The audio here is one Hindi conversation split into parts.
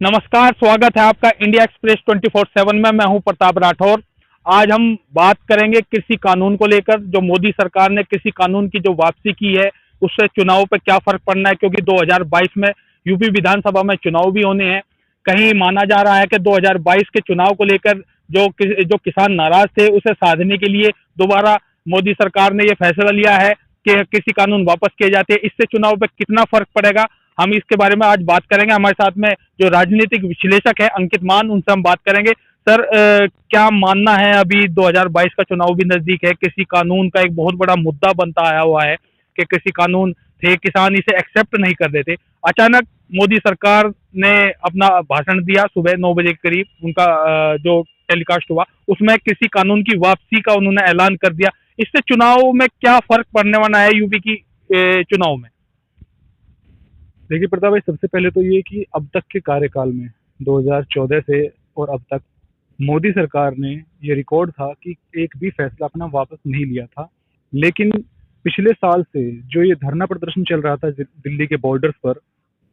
नमस्कार, स्वागत है आपका इंडिया एक्सप्रेस 24/7 में। मैं हूं प्रताप राठौर। आज हम बात करेंगे कृषि कानून को लेकर। जो मोदी सरकार ने कृषि कानून की जो वापसी की है, उससे चुनाव पे क्या फर्क पड़ना है, क्योंकि 2022 में यूपी विधानसभा में चुनाव भी होने हैं। कहीं माना जा रहा है कि 2022 के चुनाव को लेकर जो किसान नाराज थे, उसे साधने के लिए दोबारा मोदी सरकार ने ये फैसला लिया है कि कृषि कानून वापस किए जाते हैं। इससे चुनाव पे कितना फर्क पड़ेगा, हम इसके बारे में आज बात करेंगे। हमारे साथ में जो राजनीतिक विश्लेषक है अंकित मान, उनसे हम बात करेंगे। सर, क्या मानना है, अभी 2022 का चुनाव भी नजदीक है, कृषि कानून का एक बहुत बड़ा मुद्दा बनता आया हुआ है कि कृषि कानून थे, किसान इसे एक्सेप्ट नहीं कर रहे थे। अचानक मोदी सरकार ने अपना भाषण दिया सुबह 9 बजे के करीब, उनका जो टेलीकास्ट हुआ, उसमें कृषि कानून की वापसी का उन्होंने ऐलान कर दिया। इससे चुनाव में क्या फर्क पड़ने वाला है यूपी की चुनाव में? देखिए प्रताप भाई, सबसे पहले तो ये कि अब तक के कार्यकाल में 2014 से और अब तक मोदी सरकार ने ये रिकॉर्ड था कि एक भी फैसला अपना वापस नहीं लिया था। लेकिन पिछले साल से जो ये धरना प्रदर्शन चल रहा था दिल्ली के बॉर्डर्स पर,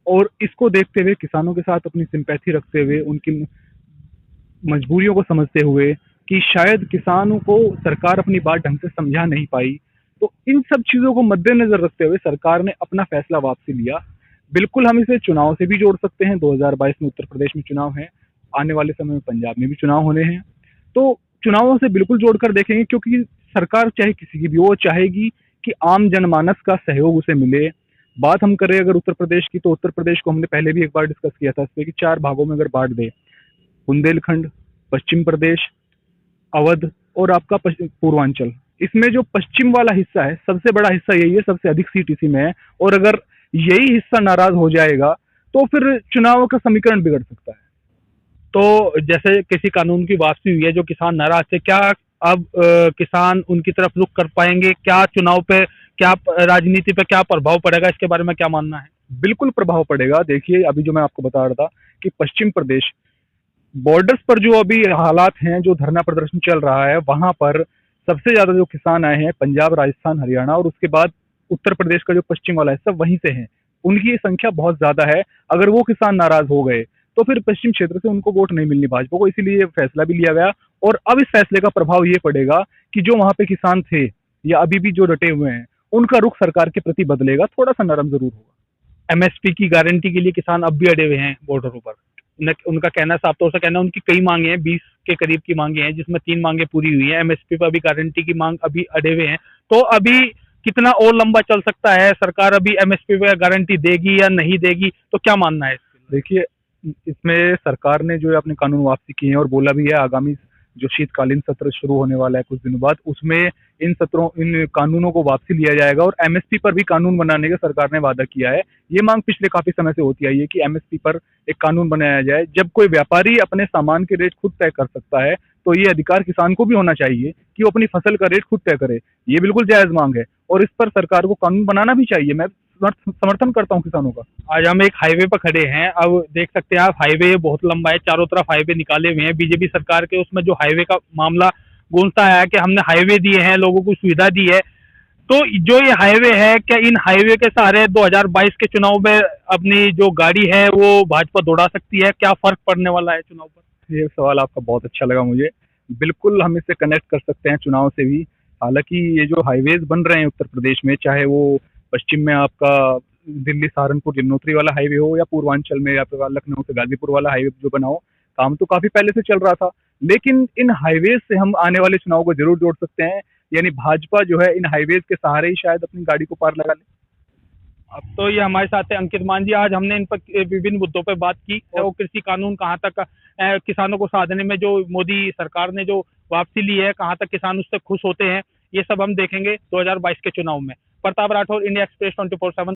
और इसको देखते हुए किसानों के साथ अपनी सिंपैथी रखते हुए, उनकी मजबूरियों को समझते हुए कि शायद किसानों को सरकार अपनी बात ढंग से समझा नहीं पाई, तो इन सब चीज़ों को मद्देनजर रखते हुए सरकार ने अपना फैसला वापसी लिया। बिल्कुल हम इसे चुनाव से भी जोड़ सकते हैं। 2022 में उत्तर प्रदेश में चुनाव है, आने वाले समय में पंजाब में भी चुनाव होने हैं, तो चुनावों से बिल्कुल जोड़कर देखेंगे, क्योंकि सरकार चाहे किसी की भी, वो चाहेगी कि आम जनमानस का सहयोग उसे मिले। बात हम करें अगर उत्तर प्रदेश की, तो उत्तर प्रदेश को हमने पहले भी एक बार डिस्कस किया था इस पे कि 4 भागों में अगर बांट दे, बुंदेलखंड, पश्चिम प्रदेश, अवध और आपका पूर्वांचल, इसमें जो पश्चिम वाला हिस्सा है, सबसे बड़ा हिस्सा यही है, सबसे अधिक सीट इसी में है। और अगर यही हिस्सा नाराज हो जाएगा तो फिर चुनाव का समीकरण बिगड़ सकता है। तो जैसे किसी कानून की वापसी हुई है, जो किसान नाराज थे, क्या अब किसान उनकी तरफ रुख कर पाएंगे? क्या चुनाव पे, क्या राजनीति पे क्या प्रभाव पड़ेगा, इसके बारे में क्या मानना है? बिल्कुल प्रभाव पड़ेगा। देखिए, अभी जो मैं आपको बता रहा था कि पश्चिम प्रदेश बॉर्डर्स पर जो अभी हालात हैं, जो धरना प्रदर्शन चल रहा है, वहां पर सबसे ज्यादा जो किसान आए हैं पंजाब, राजस्थान, हरियाणा, और उसके बाद उत्तर प्रदेश का जो पश्चिम वाला हिस्सा वहीं से है। उनकी संख्या बहुत ज्यादा है। अगर वो किसान नाराज हो गए तो फिर पश्चिम क्षेत्र से उनको वोट नहीं मिलनी भाजपा को, इसीलिए ये फैसला भी लिया गया। और अब इस फैसले का प्रभाव ये पड़ेगा कि जो वहां पे किसान थे या अभी भी जो डटे हुए हैं, उनका रुख सरकार के प्रति बदलेगा, थोड़ा सा नरम जरूर होगा। एमएसपी की गारंटी के लिए किसान अब भी अड़े हुए हैं बॉर्डरों पर। उनका कहना, साफ तौर से कहना, उनकी कई मांगे हैं, 20 के करीब की मांगे हैं, जिसमें 3 मांगे पूरी हुई हैं। एमएसपी पर अभी गारंटी की मांग अभी अड़े हुए हैं। तो अभी कितना और लंबा चल सकता है? सरकार अभी एमएसपी पर गारंटी देगी या नहीं देगी? तो क्या मानना है इसके? देखिए, इसमें सरकार ने जो अपने कानून वापसी किए हैं और बोला भी है आगामी जो शीतकालीन सत्र शुरू होने वाला है कुछ दिनों बाद, उसमें इन कानूनों को वापसी लिया जाएगा और एमएसपी पर भी कानून बनाने का सरकार ने वादा किया है। ये मांग पिछले काफी समय से होती आई है कि एमएसपी पर एक कानून बनाया जाए। जब कोई व्यापारी अपने सामान के रेट खुद तय कर सकता है, तो ये अधिकार किसान को भी होना चाहिए कि वो अपनी फसल का रेट खुद तय करे। ये बिल्कुल जायज मांग है और इस पर सरकार को कानून बनाना भी चाहिए। मैं समर्थन करता हूँ किसानों का। आज हम एक हाईवे पर खड़े हैं। अब देख सकते हैं आप, हाईवे बहुत लंबा है, चारों तरफ हाईवे निकाले हुए हैं बीजेपी सरकार के। उसमें जो हाईवे का मामला गूंजता है कि हमने हाईवे दिए हैं, लोगों को सुविधा दी है, तो जो ये हाईवे है, क्या इन हाईवे के सहारे 2022 के चुनाव में अपनी जो गाड़ी है वो भाजपा दौड़ा सकती है? क्या फर्क पड़ने वाला है चुनाव पर? ये सवाल आपका बहुत अच्छा लगा मुझे। बिल्कुल हम इसे कनेक्ट कर सकते हैं चुनाव से भी। हालांकि ये जो हाईवेज बन रहे हैं उत्तर प्रदेश में, चाहे वो पश्चिम में आपका दिल्ली सहारनपुर यमुनोत्री वाला हाईवे हो, या पूर्वांचल में या फिर लखनऊ से गाजीपुर वाला हाईवे जो बना हो, काम तो काफी पहले से चल रहा था। लेकिन इन हाईवेज से हम आने वाले चुनाव को जरूर जोड़ सकते हैं। यानी भाजपा जो है इन हाईवेज के सहारे ही शायद अपनी गाड़ी को पार लगा ले। अब तो ये हमारे साथ है अंकित मान जी। आज हमने इन पर विभिन्न मुद्दों पर बात की। और कृषि कानून कहाँ तक किसानों को साधने में जो मोदी सरकार ने जो वापसी ली है, कहाँ तक किसान उससे खुश होते हैं, ये सब हम देखेंगे 2022 के चुनाव में। Pratap Rathore, India express 24/7।